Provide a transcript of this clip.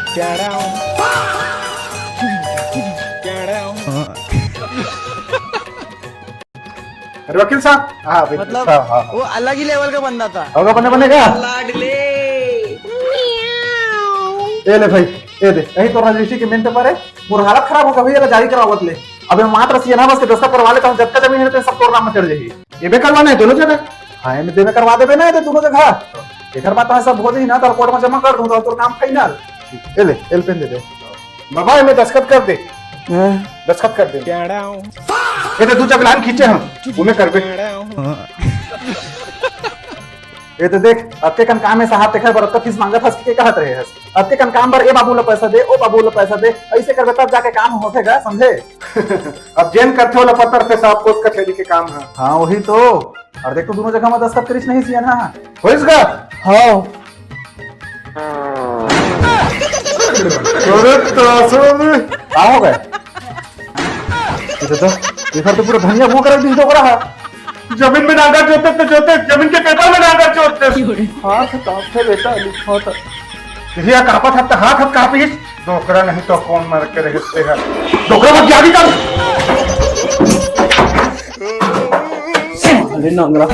अरे वकील साहब, हाँ मतलब हाँ वो अलग ही लेवल का बंदा था। होगा बनेगा। लाडले ये ले भाई, ये दे, यही तो रजिस्ट्री के मेन पेपर है। मोर हालत खराब हो गई, जारी करावत ले। अबे मात्र सी ना बस के दस्तखत करवा लेता हूँ, जब तक जमीन है तो सब तोर नाम में चढ़ जाएगी। ये भी करवाना है दोनों जगह। हाँ, ये देवे करवा देबे ना, ये दोनों जगह। इधर बात है सब हो जाई ना तो कोर्ट में जमा कर दूं तो काम फाइनल। ये ले, एल पेन दे दे बाबा, मैं दस्तखत कर दे, दस्तखत कर दे। ये तो दो जग लाइन खींचे हम उन्हें कर बे। ये तो देख, अत्ते कन काम है साहब, देखा बर तो फीस मांगत हस के कहत रहे हस। अत्ते कन काम बर ए बाबू ला पैसा दे, ओ बाबू ला पैसा दे, ऐसे करबे तब जाके काम होतेगा, समझे। अब जेन करथे वाला पत्थर पे साहब कोर्ट कचहरी के काम है। हाँ वही तो। और देख तो दोनों जगह में दस्तखत करिस नहीं सिया ना। होइसगा? हाँ। अरे तो आ हो गए। ये तो पूरा धनिया वो कर दी तो रहा। जमीन में डांगर जोते तो जोते, जमीन के पेपर में डांगर जोते। हाथ कांपे बेटा, लिखो तो ये कापत हत्ता हाथ कापिस। डोकरा नहीं तो कौन मर के रहते हैं। डोकरा मत जागी कर। अरे नंगरा